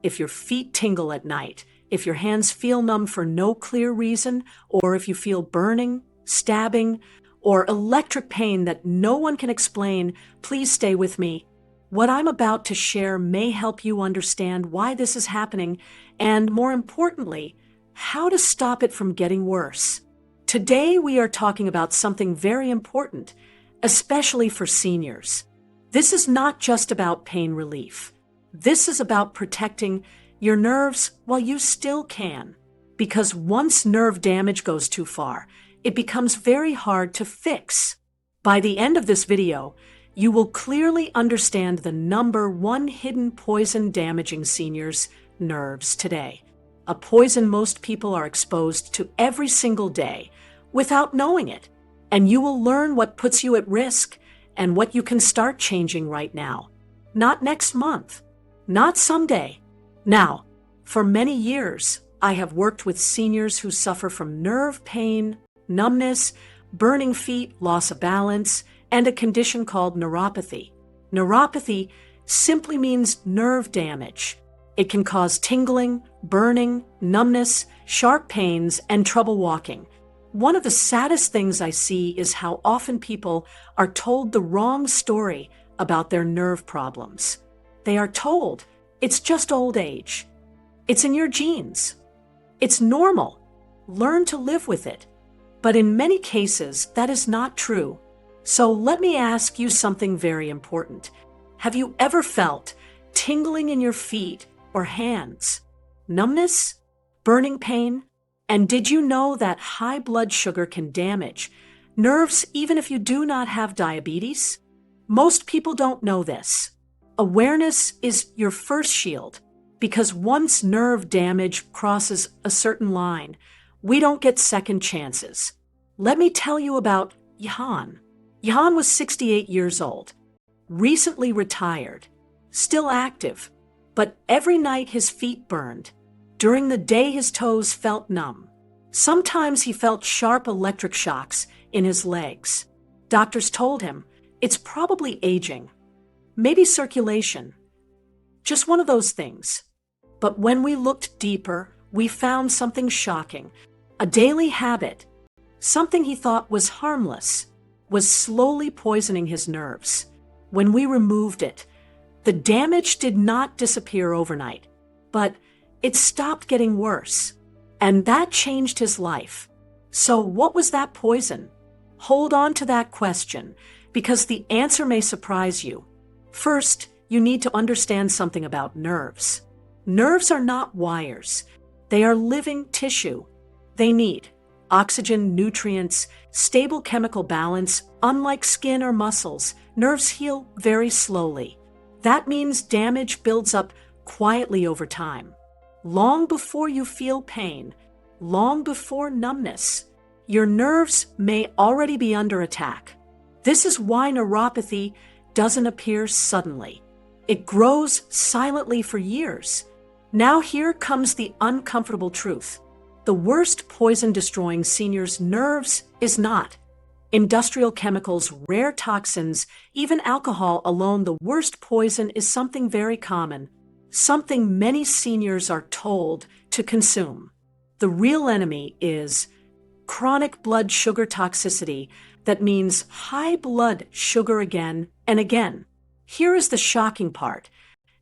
if your feet tingle at night, if your hands feel numb for no clear reason, or if you feel burning, stabbing, or electric pain that no one can explain, please stay with me. What I'm about to share may help you understand why this is happening and, more importantly, how to stop it from getting worse. Today we are talking about something very important, especially for seniors. This is not just about pain relief. This is about protecting your nerves while you still can. Because once nerve damage goes too far, it becomes very hard to fix. By the end of this video, you will clearly understand the number one hidden poison damaging seniors' nerves today. A poison most people are exposed to every single day without knowing it. And you will learn what puts you at risk and what you can start changing right now. Not next month, not someday. Now, for many years, I have worked with seniors who suffer from nerve pain, numbness, burning feet, loss of balance, and a condition called neuropathy. Neuropathy simply means nerve damage. It can cause tingling, burning, numbness, sharp pains, and trouble walking. One of the saddest things I see is how often people are told the wrong story about their nerve problems. They are told it's just old age. It's in your genes. It's normal. Learn to live with it. But in many cases, that is not true. So let me ask you something very important. Have you ever felt tingling in your feet or hands? Numbness? Burning pain? And did you know that high blood sugar can damage nerves even if you do not have diabetes? Most people don't know this. Awareness is your first shield, because once nerve damage crosses a certain line, we don't get second chances. Let me tell you about Johan. Johan was 68 years old, recently retired, still active, but every night his feet burned. During the day his toes felt numb. Sometimes he felt sharp electric shocks in his legs. Doctors told him it's probably aging, maybe circulation, just one of those things. But when we looked deeper, we found something shocking. A daily habit, something he thought was harmless, was slowly poisoning his nerves. When we removed it, the damage did not disappear overnight, but it stopped getting worse. And that changed his life. So what was that poison? Hold on to that question, because the answer may surprise you. First, you need to understand something about nerves. Nerves are not wires. They are living tissue. They need oxygen, nutrients, stable chemical balance. Unlike skin or muscles, nerves heal very slowly. That means damage builds up quietly over time. Long before you feel pain, long before numbness, your nerves may already be under attack. This is why neuropathy doesn't appear suddenly. It grows silently for years. Now here comes the uncomfortable truth. The worst poison destroying seniors' nerves is not industrial chemicals, rare toxins, even alcohol alone. The worst poison is something very common, something many seniors are told to consume. The real enemy is chronic blood sugar toxicity. That means high blood sugar again and again. Here is the shocking part.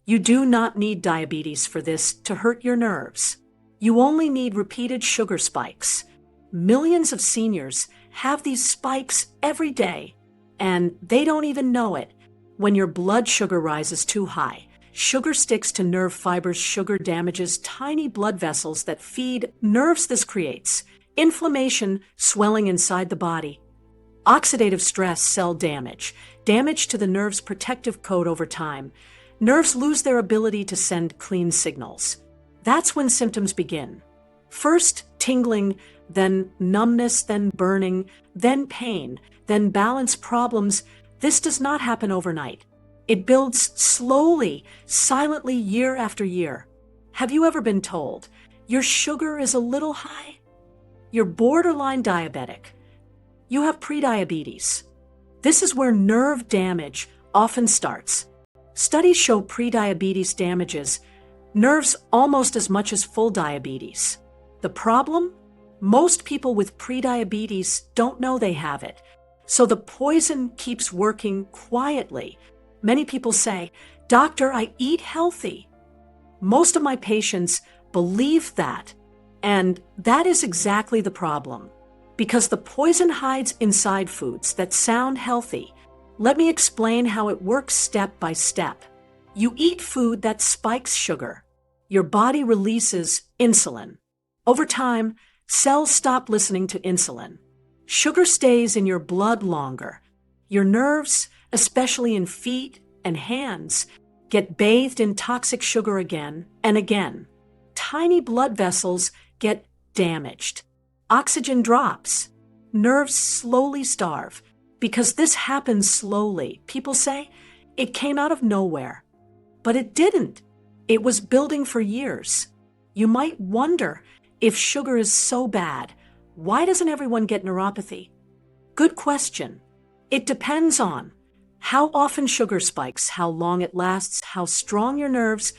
You do not need diabetes for this to hurt your nerves. You only need repeated sugar spikes. Millions of seniors have these spikes every day, and they don't even know it. When your blood sugar rises too high, sugar sticks to nerve fibers. Sugar damages tiny blood vessels that feed nerves. This creates inflammation, swelling inside the body, oxidative stress, cell damage, damage to the nerve's protective coat. Over time, nerves lose their ability to send clean signals. That's when symptoms begin. First, tingling, then numbness, then burning, then pain, then balance problems. This does not happen overnight. It builds slowly, silently, year after year. Have you ever been told your sugar is a little high? You're borderline diabetic. You have prediabetes. This is where nerve damage often starts. Studies show prediabetes damages Nerves almost as much as full diabetes. The problem? Most people with prediabetes don't know they have it. So the poison keeps working quietly. Many people say, "Doctor, I eat healthy." Most of my patients believe that, and that is exactly the problem. Because the poison hides inside foods that sound healthy. Let me explain how it works step by step. You eat food that spikes sugar. Your body releases insulin. Over time, cells stop listening to insulin. Sugar stays in your blood longer. Your nerves, especially in feet and hands, get bathed in toxic sugar again and again. Tiny blood vessels get damaged. Oxygen drops. Nerves slowly starve. Because this happens slowly, people say, it came out of nowhere. But it didn't. It was building for years. You might wonder, if sugar is so bad, why doesn't everyone get neuropathy? Good question. It depends on how often sugar spikes, how long it lasts, how strong your nerves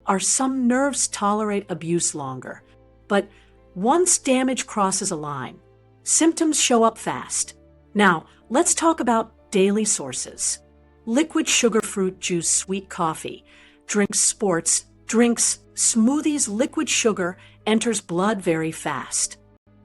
are. Some nerves tolerate abuse longer. But once damage crosses a line, symptoms show up fast. Now, let's talk about daily sources. Liquid sugar, fruit juice, sweet coffee, drinks, sports, drinks, smoothies. Liquid sugar enters blood very fast.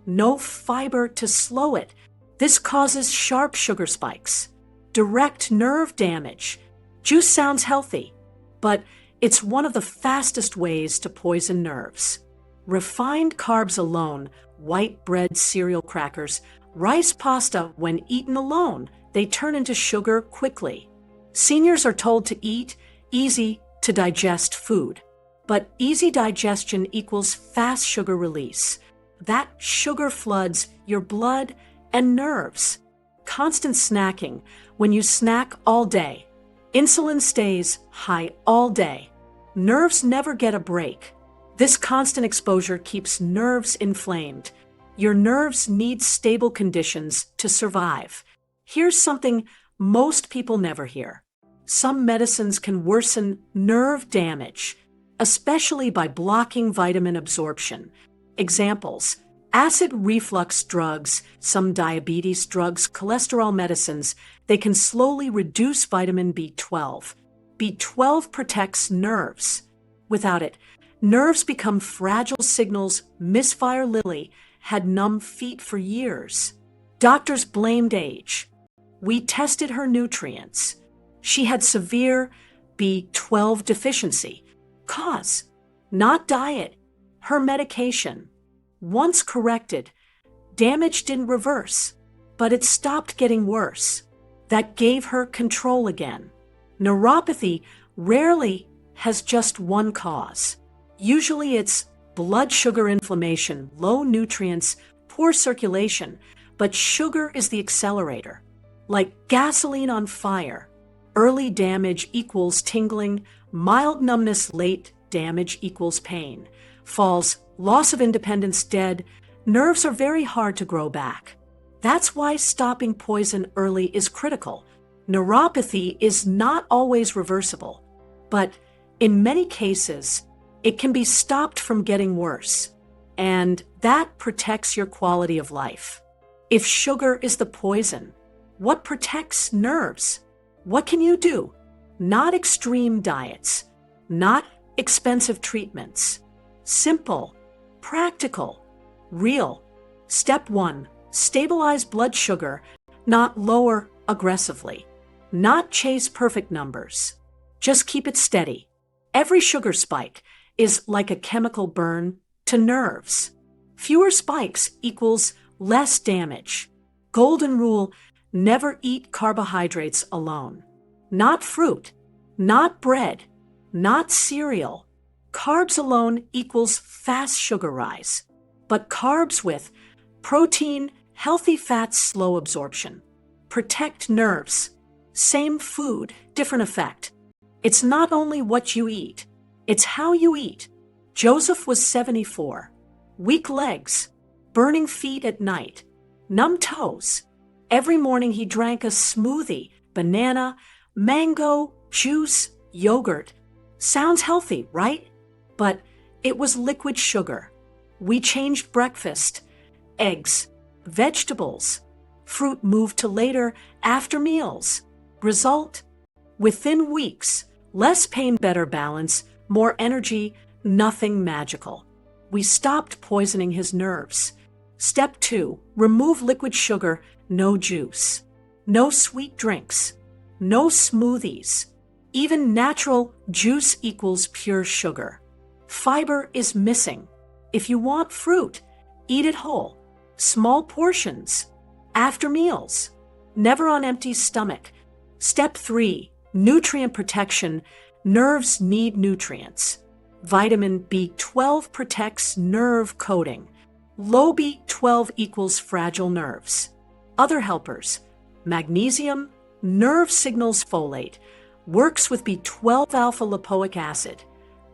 No fiber to slow it. This causes sharp sugar spikes. Direct nerve damage. Juice sounds healthy, but it's one of the fastest ways to poison nerves. Refined carbs alone, white bread, cereal, crackers, rice, pasta, when eaten alone, they turn into sugar quickly. Seniors are told to eat easy to digest food, but easy digestion equals fast sugar release. That sugar floods your blood and nerves. Constant snacking. When you snack all day, insulin stays high all day. Nerves never get a break. This constant exposure keeps nerves inflamed. Your nerves need stable conditions to survive. Here's something most people never hear. Some medicines can worsen nerve damage, especially by blocking vitamin absorption. Examples: acid reflux drugs, some diabetes drugs, cholesterol medicines. They can slowly reduce vitamin B12. B12 protects nerves. Without it, nerves become fragile signals. Misfire Lily had numb feet for years. Doctors blamed age. We tested her nutrients. She had severe B12 deficiency. Cause: not diet, her medication. Once corrected, damage didn't reverse, but it stopped getting worse. That gave her control again. Neuropathy rarely has just one cause. Usually it's blood sugar inflammation, low nutrients, poor circulation, but sugar is the accelerator. Like gasoline on fire. Early damage equals tingling, mild numbness, late damage equals pain. Falls, loss of independence, dead. Nerves are very hard to grow back. That's why stopping poison early is critical. Neuropathy is not always reversible, but in many cases, it can be stopped from getting worse, and that protects your quality of life. If sugar is the poison, what protects nerves? What can you do? Not extreme diets, not expensive treatments. Simple, practical, real. Step 1, stabilize blood sugar, not lower aggressively. Not chase perfect numbers. Just keep it steady. Every sugar spike is like a chemical burn to nerves. Fewer spikes equals less damage. Golden rule: never eat carbohydrates alone. Not fruit, not bread, not cereal. Carbs alone equals fast sugar rise. But carbs with protein, healthy fats, slow absorption. Protect nerves. Same food, different effect. It's not only what you eat, it's how you eat. Joseph was 74. Weak legs, burning feet at night, numb toes. Every morning he drank a smoothie, banana, mango, juice, yogurt. Sounds healthy, right? but it was liquid sugar. We changed breakfast, eggs, vegetables. Fruit moved to later, after meals. Result? Within weeks, less pain, better balance, more energy, nothing magical. We stopped poisoning his nerves. Step 2, remove liquid sugar, no juice, no sweet drinks, no smoothies. Even natural juice equals pure sugar. Fiber is missing. If you want fruit, eat it whole, small portions, after meals, never on empty stomach. Step 3, nutrient protection. Nerves need nutrients. Vitamin B12 protects nerve coating. Low B12 equals fragile nerves. Other helpers: magnesium, nerve signals, folate, works with B12 alpha lipoic acid,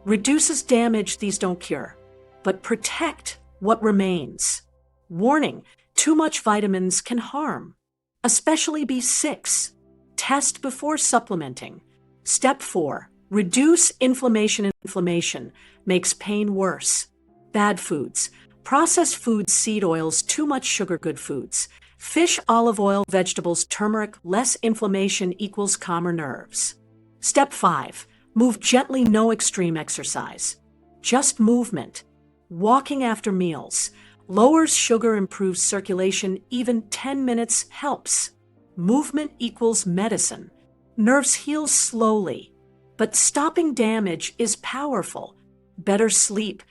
reduces damage these don't cure, but protect what remains. Warning: too much vitamins can harm, especially B6. Test before supplementing. Step 4, reduce inflammation. Inflammation makes pain worse. Bad foods: processed foods, seed oils, too much sugar. Good foods: fish, olive oil, vegetables, turmeric. Less inflammation equals calmer nerves. Step 5, move gently, no extreme exercise. Just movement. Walking after meals lowers sugar, improves circulation, even 10 minutes helps. Movement equals medicine. Nerves heal slowly, but stopping damage is powerful. Better sleep,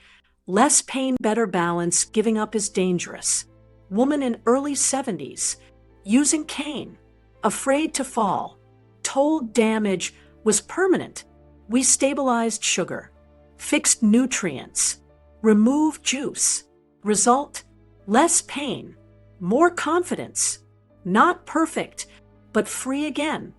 less pain, better balance. Giving up is dangerous. Woman in early 70s, using cane, afraid to fall, told damage was permanent. We stabilized sugar, fixed nutrients, removed juice. Result: less pain, more confidence. Not perfect, but free again.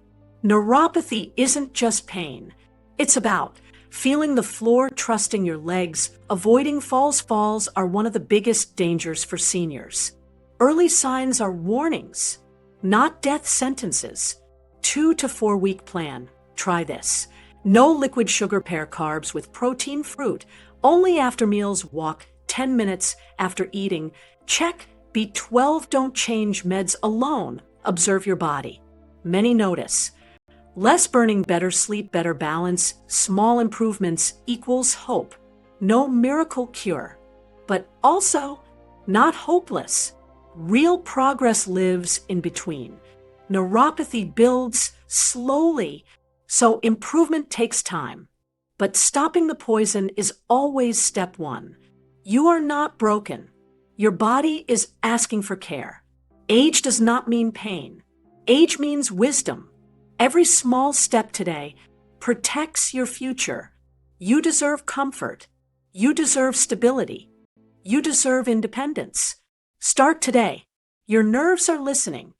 Neuropathy isn't just pain. It's about feeling the floor, trusting your legs, avoiding falls. Falls are one of the biggest dangers for seniors. Early signs are warnings, not death sentences. 2 to 4 week plan. Try this. No liquid sugar, pair carbs with protein, fruit, only after meals. Walk 10 minutes after eating. Check B12. Don't change meds alone. Observe your body. Many notice. Less burning, better sleep, better balance. Small improvements equals hope. No miracle cure, but also not hopeless. Real progress lives in between. Neuropathy builds slowly, so improvement takes time. But stopping the poison is always step 1. You are not broken. Your body is asking for care. Age does not mean pain. Age means wisdom. Every small step today protects your future. You deserve comfort. You deserve stability. You deserve independence. Start today. Your nerves are listening.